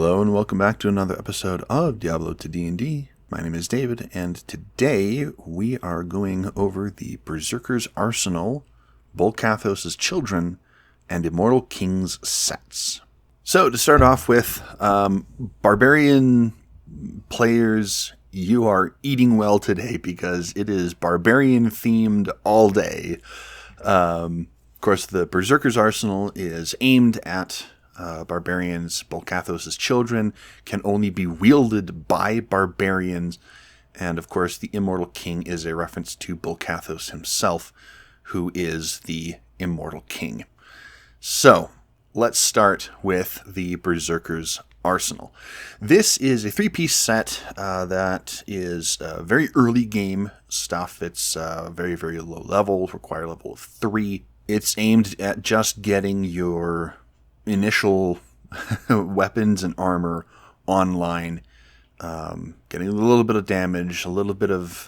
Hello and welcome back to another episode of Diablo to D&D. My name is David, and today we are going over the Berserker's Arsenal, Bul-Kathos Children, and Immortal King's sets. So to start off with, Barbarian players, you are eating well today because it is Barbarian themed all day. Of course, the Berserker's Arsenal is aimed at barbarians. Bul-Kathos Children can only be wielded by barbarians. And of course, the Immortal King is a reference to Bul-Kathos himself, who is the Immortal King. So, let's start with the Berserker's Arsenal. This is a 3-piece set that is very early game stuff. It's very, very low level, require level of 3. It's aimed at just getting your initial weapons and armor online, getting a little bit of damage, a little bit of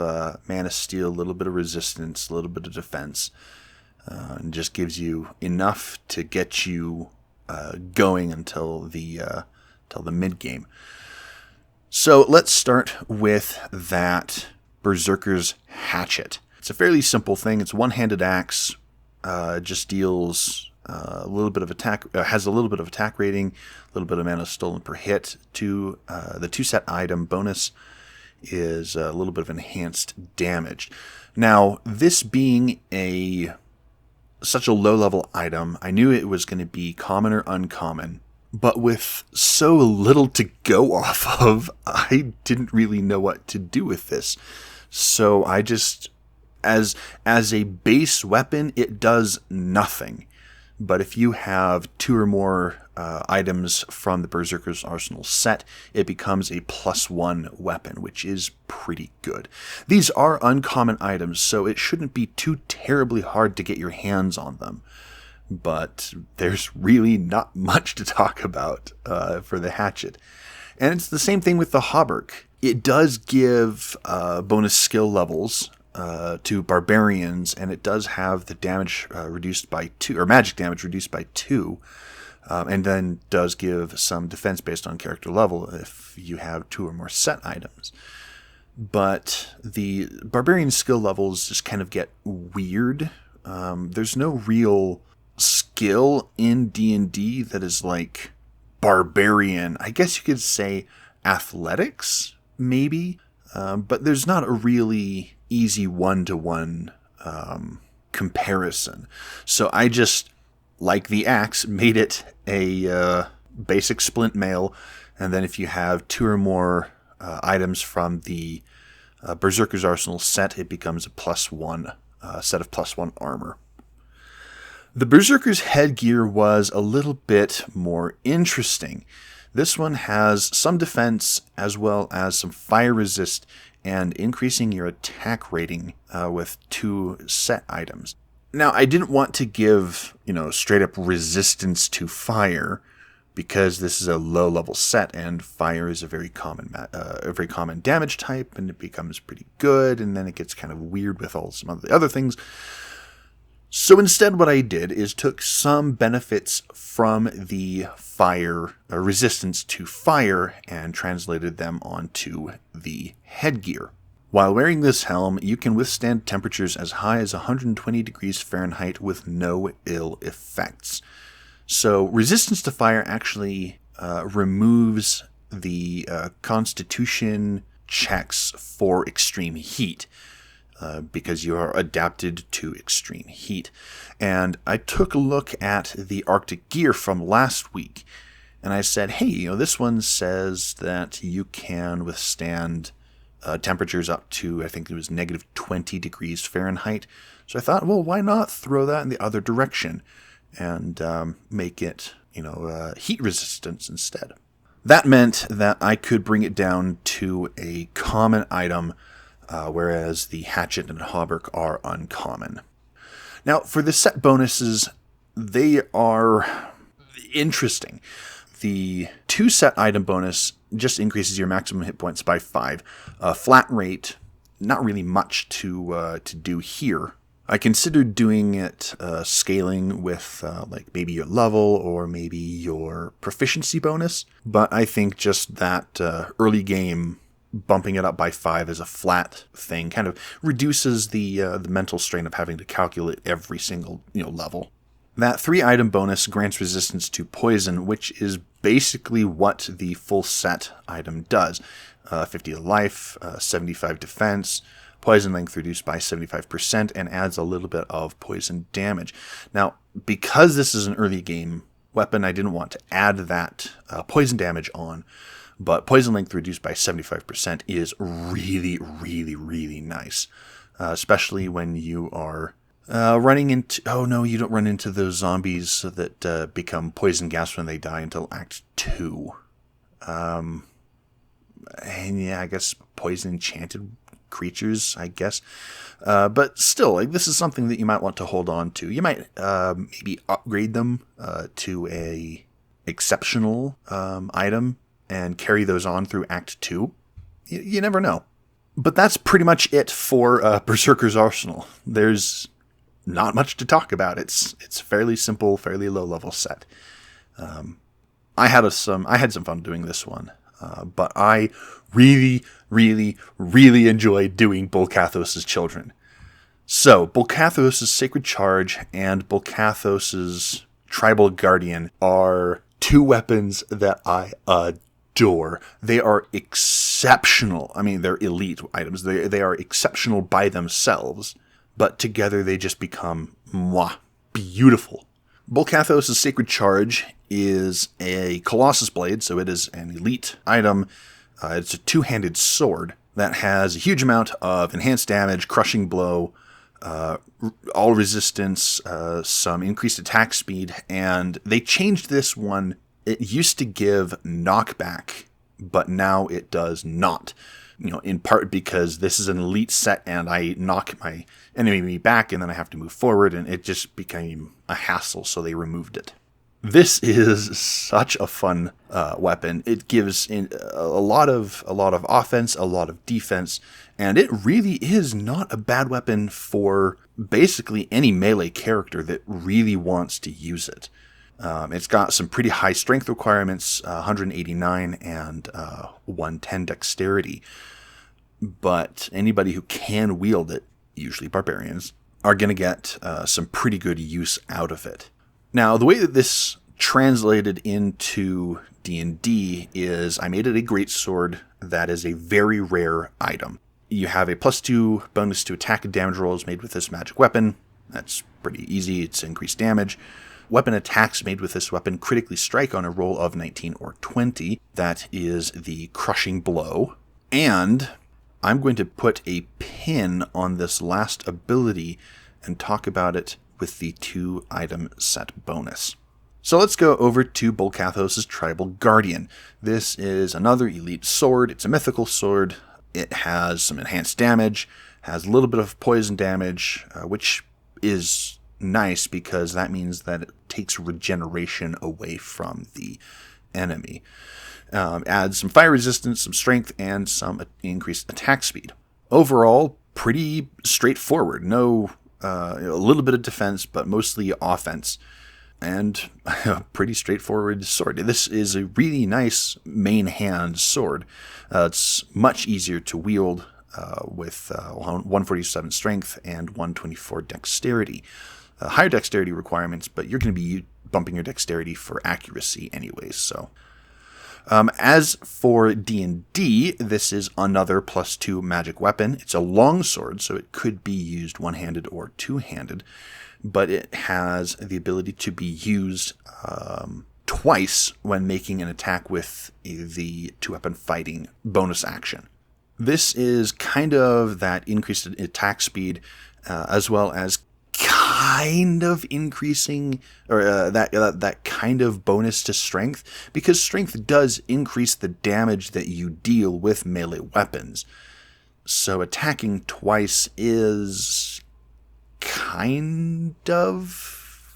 mana steel, a little bit of resistance, a little bit of defense, and just gives you enough to get you going until the mid game. So let's start with that Berserker's Hatchet. It's a fairly simple thing. It's a one-handed axe. Just deals a little bit of attack, has a little bit of attack rating, a little bit of mana stolen per hit. The 2-set item bonus is a little bit of enhanced damage. Now, this being such a low-level item, I knew it was going to be common or uncommon, but with so little to go off of, I didn't really know what to do with this. So I just, as a base weapon, it does nothing. But if you have 2 or more items from the Berserker's Arsenal set, it becomes a +1 weapon, which is pretty good. These are uncommon items, so it shouldn't be too terribly hard to get your hands on them. But there's really not much to talk about for the hatchet. And it's the same thing with the hauberk. It does give bonus skill levels to barbarians, and it does have the damage reduced by 2, or magic damage reduced by 2, and then does give some defense based on character level if you have 2 or more set items. But the barbarian skill levels just kind of get weird. There's no real skill in D&D that is like barbarian. I guess you could say athletics, maybe, but there's not a really easy one-to-one comparison. So I just, like the axe, made it a basic splint mail, and then if you have 2 or more items from the Berserker's Arsenal set, it becomes a +1 set of +1 armor. The Berserker's headgear was a little bit more interesting. This one has some defense as well as some fire resist and increasing your attack rating with 2 set items. Now, I didn't want to give, straight up resistance to fire because this is a low level set and fire is a very common damage type, and it becomes pretty good, and then it gets kind of weird with some of the other things. So instead what I did is took some benefits from the fire, resistance to fire, and translated them onto the headgear. While wearing this helm, you can withstand temperatures as high as 120 degrees Fahrenheit with no ill effects. So resistance to fire actually removes the constitution checks for extreme heat. Because you are adapted to extreme heat. And I took a look at the Arctic gear from last week, and I said, hey, this one says that you can withstand temperatures up to, I think it was -20 degrees Fahrenheit. So I thought, well, why not throw that in the other direction and make it, heat resistance instead. That meant that I could bring it down to a common item, whereas the hatchet and hauberk are uncommon. Now, for the set bonuses, they are interesting. The 2 set item bonus just increases your maximum hit points by 5. Flat rate, not really much to do here. I considered doing it scaling with like maybe your level or maybe your proficiency bonus, but I think just that early game bumping it up by 5 as a flat thing kind of reduces the mental strain of having to calculate every single level. That 3-item bonus grants resistance to poison, which is basically what the full set item does. 50 to life, 75 defense, poison length reduced by 75%, and adds a little bit of poison damage. Now, because this is an early game weapon, I didn't want to add that poison damage on, but poison length reduced by 75% is really, really, really nice, especially when you are running into... Oh no, you don't run into those zombies that become poison gas when they die until Act 2. And yeah, I guess poison enchanted creatures, I guess. But still, like, this is something that you might want to hold on to. You might maybe upgrade them to a exceptional item and carry those on through Act 2. You never know. But that's pretty much it for Berserker's Arsenal. There's not much to talk about. It's fairly simple, fairly low-level set. I had some fun doing this one. But I really, really, really enjoyed doing Bul-Kathos Children. So, Bul-Kathos' Sacred Charge and Bul-Kathos' Tribal Guardian are 2 weapons that I adore. They are exceptional. I mean, they're elite items. They are exceptional by themselves, but together they just become beautiful. Bul-Kathos' Sacred Charge is a Colossus Blade, so it is an elite item. It's a 2-handed sword that has a huge amount of enhanced damage, crushing blow, all resistance, some increased attack speed, and they changed this one. It used to give knockback, but now it does not. In part because this is an elite set and I knock my enemy back and then I have to move forward, and it just became a hassle, so they removed it. This is such a fun weapon. It gives a lot of offense, a lot of defense, and it really is not a bad weapon for basically any melee character that really wants to use it. It's got some pretty high strength requirements, 189 and 110 dexterity. But anybody who can wield it, usually barbarians, are going to get some pretty good use out of it. Now, the way that this translated into D&D is I made it a greatsword that is a very rare item. You have a +2 bonus to attack and damage rolls made with this magic weapon. That's pretty easy. It's increased damage. Weapon attacks made with this weapon critically strike on a roll of 19 or 20. That is the crushing blow. And I'm going to put a pin on this last ability and talk about it with the 2-item set bonus. So let's go over to Bul-Kathos' Tribal Guardian. This is another elite sword. It's a mythical sword. It has some enhanced damage, has a little bit of poison damage, which is nice because that means that it takes regeneration away from the enemy. Adds some fire resistance, some strength, and some increased attack speed. Overall, pretty straightforward. No, a little bit of defense, but mostly offense. And a pretty straightforward sword. This is a really nice main hand sword. It's much easier to wield with 147 strength and 124 dexterity. Higher dexterity requirements, but you're going to be bumping your dexterity for accuracy anyways, so... As for D&D, this is another +2 magic weapon. It's a long sword, so it could be used one-handed or two-handed, but it has the ability to be used twice when making an attack with the 2-weapon fighting bonus action. This is kind of that increased attack speed, as well as kind of increasing, or that kind of bonus to strength, because strength does increase the damage that you deal with melee weapons. So attacking twice is kind of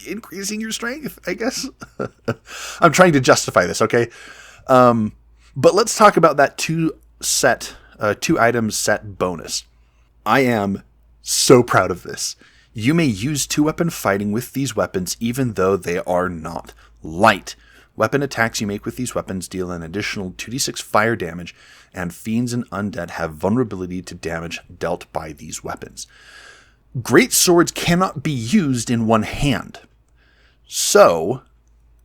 increasing your strength, I guess. I'm trying to justify this, okay? But let's talk about that 2-item set bonus. I am So proud of this. You may use two-weapon fighting with these weapons even though they are not light. Weapon attacks you make with these weapons deal an additional 2d6 fire damage, and fiends and undead have vulnerability to damage dealt by these weapons. Great swords cannot be used in one hand. So,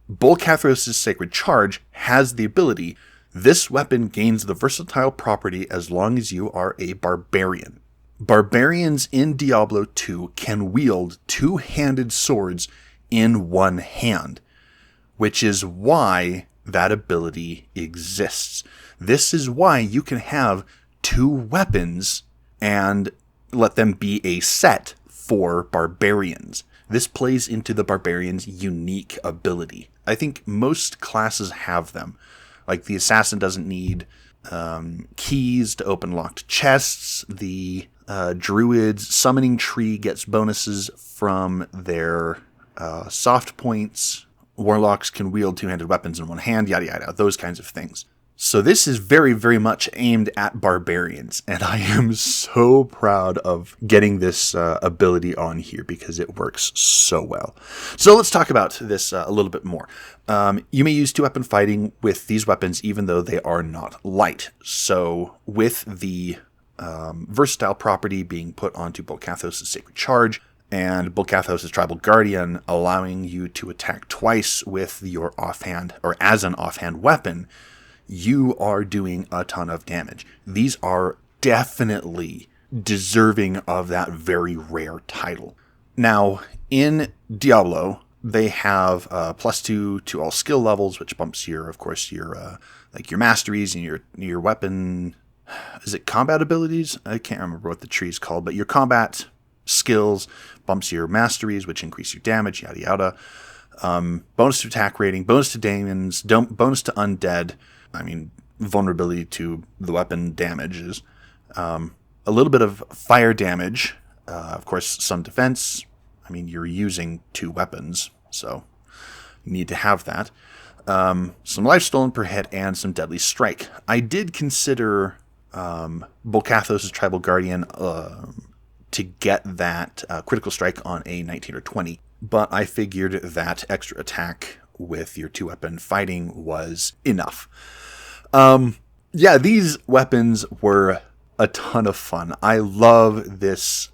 Bul-Kathos' Sacred Charge has the ability. This weapon gains the versatile property as long as you are a barbarian. Barbarians in Diablo 2 can wield two-handed swords in one hand, which is why that ability exists. This is why you can have two weapons and let them be a set for barbarians. This plays into the barbarian's unique ability. I think most classes have them. Like the assassin doesn't need keys to open locked chests. The druid's summoning tree gets bonuses from their soft points. Warlocks can wield two-handed weapons in one hand, yada yada, those kinds of things. So this is very, very much aimed at barbarians, and I am so proud of getting this ability on here because it works so well. So let's talk about this a little bit more. You may use two-weapon fighting with these weapons even though they are not light. So with the versatile property being put onto Bul-Kathos' Sacred Charge, and Bul-Kathos' Tribal Guardian allowing you to attack twice with your offhand, or as an offhand weapon, you are doing a ton of damage. These are definitely deserving of that very rare title. Now, in Diablo, they have +2 to all skill levels, which bumps your masteries and your weapon. Is it combat abilities? I can't remember what the tree is called, but your combat skills bumps your masteries, which increase your damage, yada yada. Bonus to attack rating, bonus to demons, bonus to undead. Vulnerability to the weapon damages. A little bit of fire damage. Of course, some defense. You're using two weapons, so you need to have that. Some life stolen per hit, and some deadly strike. I did consider Bul-Kathos' Tribal Guardian to get that critical strike on a 19 or 20, but I figured that extra attack with your two-weapon fighting was enough. These weapons were a ton of fun. I love this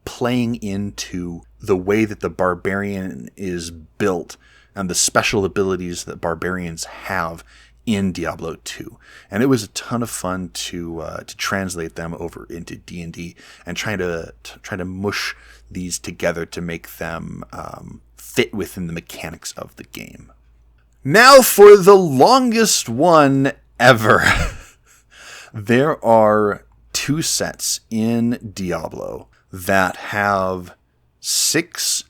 playing into the way that the barbarian is built and the special abilities that barbarians have in Diablo 2. And it was a ton of fun to translate them over into D&D and try to mush these together to make them fit within the mechanics of the game. Now for the longest one ever. There are two sets in Diablo that have 6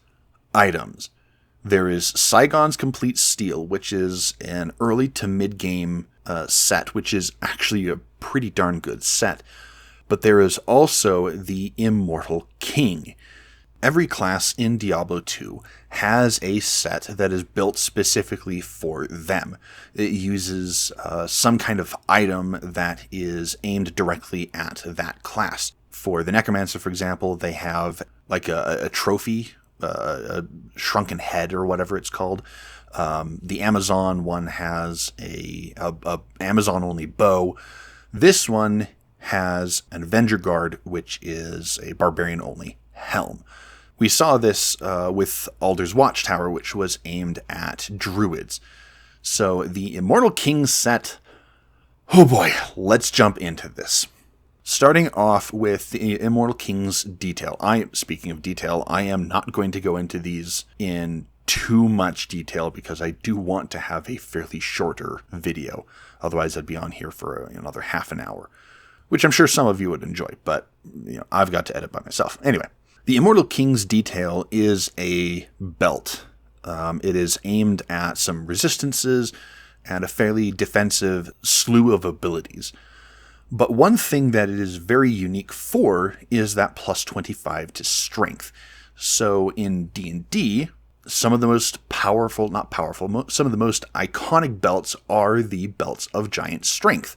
items. There is Saigon's Complete Steel, which is an early to mid-game set, which is actually a pretty darn good set. But there is also the Immortal King. Every class in Diablo 2 has a set that is built specifically for them. It uses some kind of item that is aimed directly at that class. For the Necromancer, for example, they have like a trophy, a shrunken head or whatever it's called. The Amazon one has a Amazon-only bow. This one has an Avenger Guard, which is a barbarian-only helm. We saw this with Alder's Watchtower, which was aimed at druids. So the Immortal King set, oh boy, let's jump into this. Starting off with the Immortal King's detail. Speaking of detail, I am not going to go into these in too much detail because I do want to have a fairly shorter video. Otherwise, I'd be on here for another half an hour, which I'm sure some of you would enjoy, but I've got to edit by myself. Anyway. The Immortal King's detail is a belt. It is aimed at some resistances and a fairly defensive slew of abilities. But one thing that it is very unique for is that plus 25 to strength. So in D&D, some of the most some of the most iconic belts are the belts of giant strength.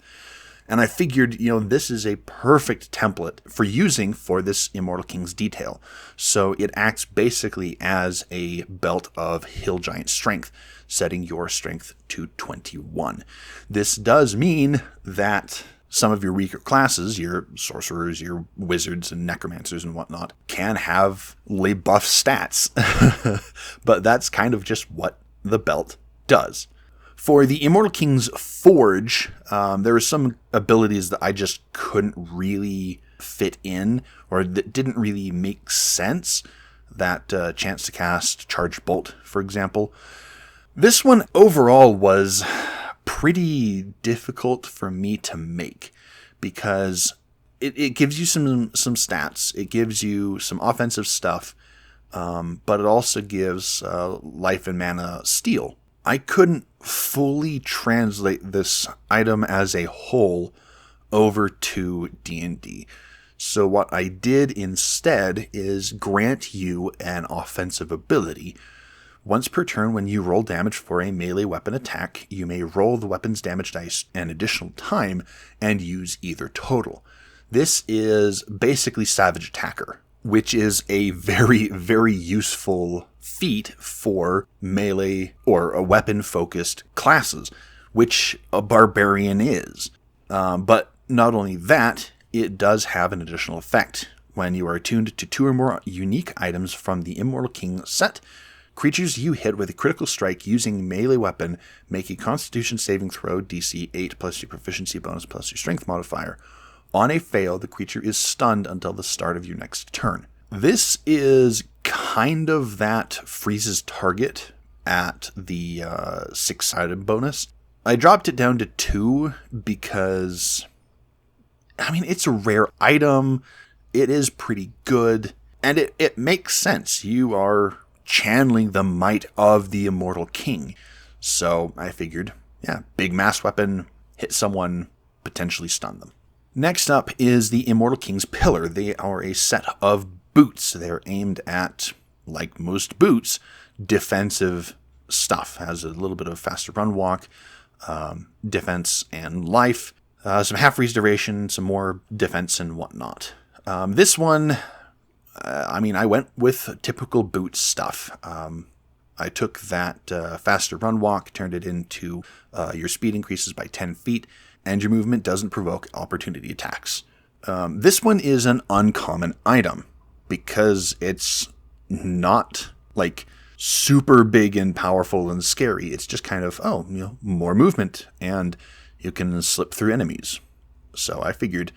And I figured, this is a perfect template for using for this Immortal King's detail. So it acts basically as a belt of Hill Giant strength, setting your strength to 21. This does mean that some of your weaker classes, your sorcerers, your wizards and necromancers and whatnot, can have lay buff stats. But that's kind of just what the belt does. For the Immortal King's Forge, there are some abilities that I just couldn't really fit in, or that didn't really make sense. That chance to cast Charged Bolt, for example. This one overall was pretty difficult for me to make, because it gives you some stats, it gives you some offensive stuff, but it also gives life and mana steal. I couldn't fully translate this item as a whole over to D&D. So what I did instead is grant you an offensive ability. Once per turn, when you roll damage for a melee weapon attack, you may roll the weapon's damage dice an additional time and use either total. This is basically Savage Attacker, which is a very, very useful feat for melee or a weapon-focused classes, which a barbarian is. But not only that, it does have an additional effect. When you are attuned to 2 or more unique items from the Immortal King set, creatures you hit with a critical strike using melee weapon make a Constitution saving throw DC 8 plus your proficiency bonus plus your strength modifier. On a fail, the creature is stunned until the start of your next turn. This is kind of that freezes target at the 6-sided bonus. I dropped it down to 2 because, it's a rare item. It is pretty good, and it makes sense. You are channeling the might of the Immortal King. So I figured, big mass weapon, hit someone, potentially stun them. Next up is the Immortal King's Pillar. They are a set of boots. They're aimed at, like most boots, defensive stuff. Has a little bit of faster run walk, defense and life, some half freeze duration, some more defense and whatnot. This one, I went with typical boot stuff. I took that faster run walk, turned it into your speed increases by 10 feet, and your movement doesn't provoke opportunity attacks. This one is an uncommon item because it's not like super big and powerful and scary. It's just kind of, more movement, and you can slip through enemies. So I figured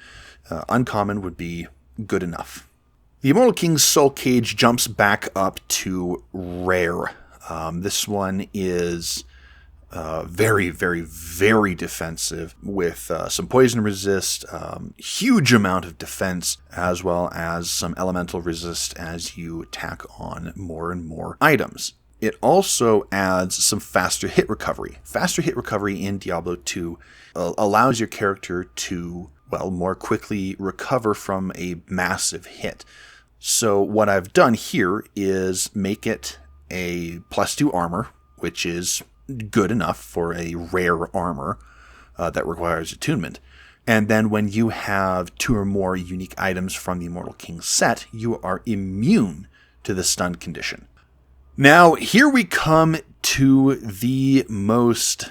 uncommon would be good enough. The Immortal King's Soul Cage jumps back up to rare. This one is very, very, very defensive with some poison resist, huge amount of defense, as well as some elemental resist as you tack on more and more items. It also adds some faster hit recovery. Faster hit recovery in Diablo 2 allows your character to, more quickly recover from a massive hit. So what I've done here is make it a +2 armor, which is good enough for a rare armor that requires attunement. And then when you have 2 or more unique items from the Immortal King set, you are immune to the stun condition. Now, here we come to the most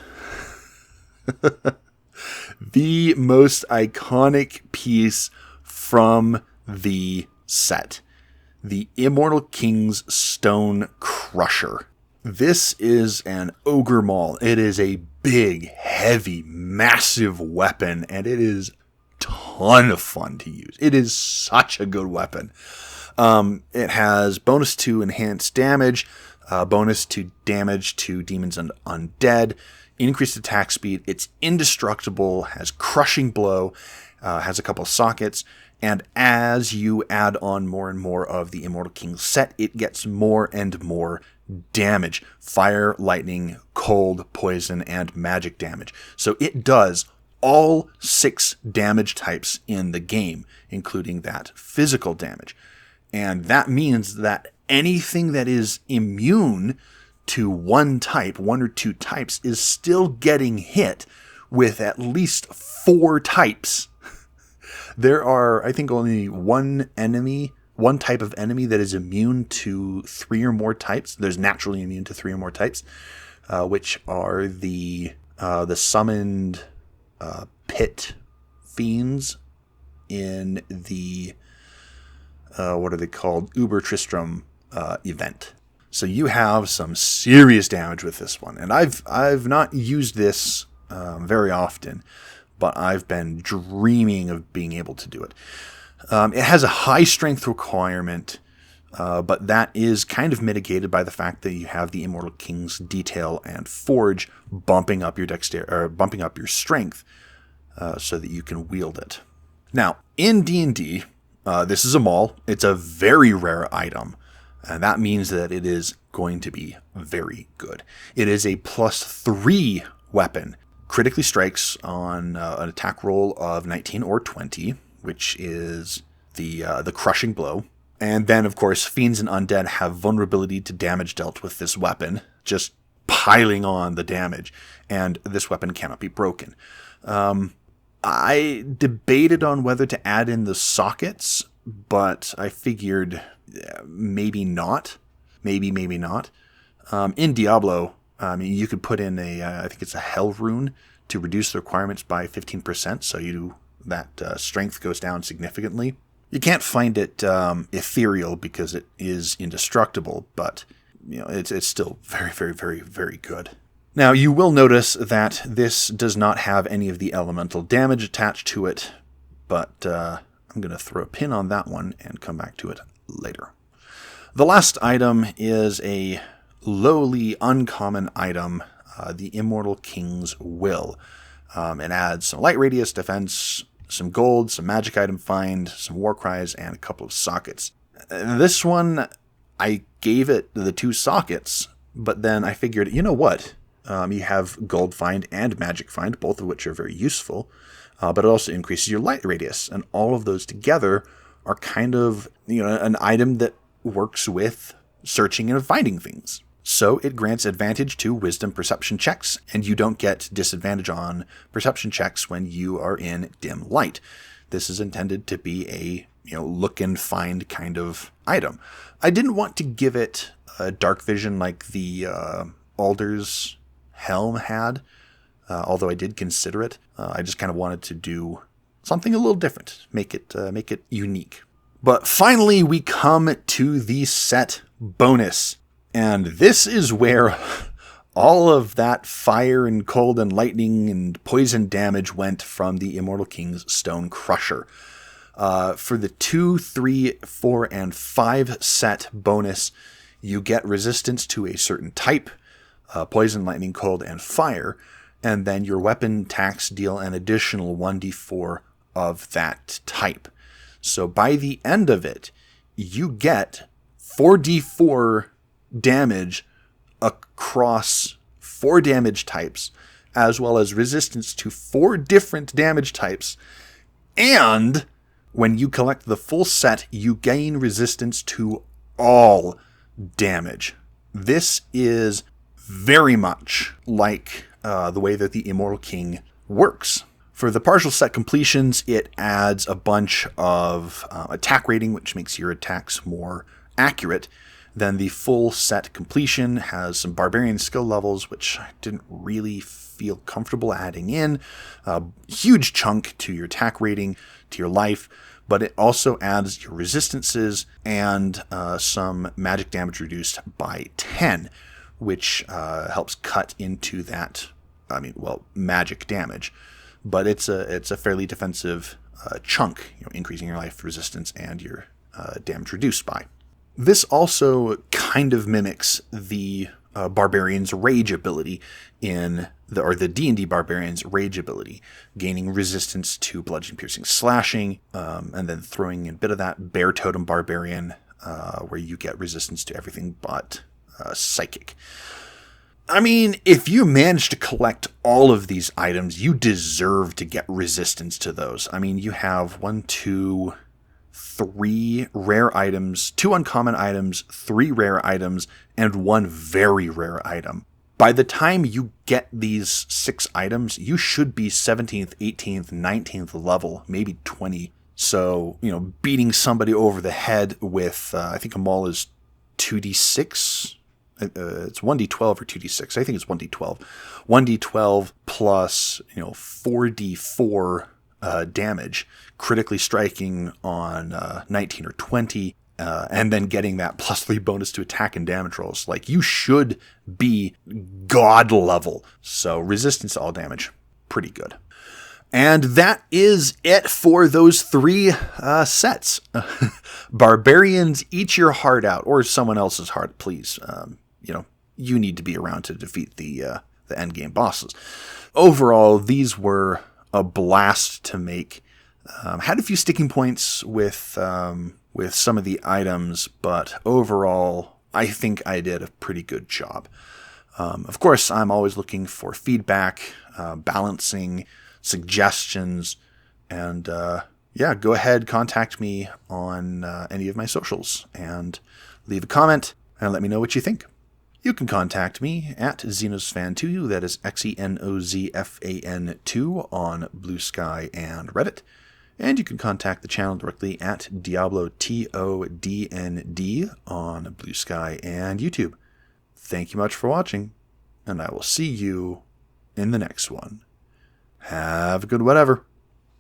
iconic piece from the set. The Immortal King's Stone Crusher. This is an ogre maul. It is a big, heavy, massive weapon, and it is a ton of fun to use. It is such a good weapon. It has bonus to enhanced damage, bonus to damage to demons and undead, increased attack speed. It's indestructible, has crushing blow, has a couple sockets, and as you add on more and more of the Immortal King set, it gets more and more damage. Fire, lightning, cold, poison, and magic damage. So it does all 6 damage types in the game, including that physical damage. And that means that anything that is immune to one type, 1 or 2 types, is still getting hit with at least 4 types. There are, I think, only one type of enemy that is immune to 3 or more types. There's naturally immune to 3 or more types, which are the summoned pit fiends in the what are they called? Uber Tristram event. So you have some serious damage with this one, and I've not used this very often, but I've been dreaming of being able to do it. It has a high strength requirement, but that is kind of mitigated by the fact that you have the Immortal King's Detail and Forge bumping up your bumping up your strength, so that you can wield it. Now, in D&D, this is a Maul. It's a very rare item, and that means that it is going to be very good. It is a +3 weapon. Critically strikes on an attack roll of 19 or 20, which is the crushing blow. And then, of course, fiends and undead have vulnerability to damage dealt with this weapon, just piling on the damage. And this weapon cannot be broken. I debated on whether to add in the sockets, but I figured maybe not. Maybe not. In Diablo, you could put in I think it's a Hell Rune to reduce the requirements by 15%, so that strength goes down significantly. You can't find it ethereal because it is indestructible, but it's still very, very, very, very good. Now, you will notice that this does not have any of the elemental damage attached to it, but I'm going to throw a pin on that one and come back to it later. The last item is a lowly, uncommon item, the Immortal King's Will. It adds some light radius defense, some gold, some magic item find, some war cries, and a couple of sockets. This one, I gave it the 2 sockets, but then I figured, you know what? You have gold find and magic find, both of which are very useful, but it also increases your light radius, and all of those together are kind of an item that works with searching and finding things. So it grants advantage to wisdom perception checks, and you don't get disadvantage on perception checks when you are in dim light. This is intended to be a look and find kind of item. I didn't want to give it a dark vision like the Alder's Helm had, although I did consider it. I just kind of wanted to do something a little different, make it unique. But finally, we come to the set bonus. And this is where all of that fire and cold and lightning and poison damage went from the Immortal King's Stone Crusher. For the 2, 3, 4, and 5 set bonus, you get resistance to a certain type, poison, lightning, cold, and fire, and then your weapon attacks deal an additional 1d4 of that type. So by the end of it, you get 4d4 damage across 4 damage types, as well as resistance to 4 different damage types. And when you collect the full set, you gain resistance to all damage. This is very much like the way that the Immortal King works. For the partial set completions, it adds a bunch of attack rating, which makes your attacks more accurate. Then the full set completion has some barbarian skill levels, which I didn't really feel comfortable adding in. A huge chunk to your attack rating, to your life, but it also adds your resistances and some magic damage reduced by 10, which helps cut into that, magic damage. But it's a fairly defensive chunk, increasing your life resistance and your damage reduced by. This also kind of mimics the Barbarian's Rage ability the D&D Barbarian's Rage ability, gaining resistance to bludgeoning, piercing, slashing, and then throwing in a bit of that Bear Totem Barbarian, where you get resistance to everything but psychic. I mean, if you manage to collect all of these items, you deserve to get resistance to those. I mean, you have 1, 2, 3 rare items, 2 uncommon items, 3 rare items, and 1 very rare item. By the time you get these 6 items, you should be 17th, 18th, 19th level, maybe 20. So, beating somebody over the head with, I think a maul is 2d6. It's 1d12 or 2d6. I think it's 1d12. 1d12 plus, 4d4 damage, critically striking on 19 or 20. And then getting that +3 bonus to attack and damage rolls. Like, you should be god level. So resistance to all damage, pretty good. And that is it for those 3 sets. Barbarians, eat your heart out, or someone else's heart, please. You need to be around to defeat the endgame bosses. Overall, these were a blast to make. Had a few sticking points with some of the items, but overall, I think I did a pretty good job. Of course, I'm always looking for feedback, balancing, suggestions, and go ahead, contact me on any of my socials, and leave a comment, and let me know what you think. You can contact me at XenozFan2, that is XenozFan2 on Blue Sky and Reddit. And you can contact the channel directly at Diablo TODND on Blue Sky and YouTube. Thank you much for watching, and I will see you in the next one. Have a good whatever.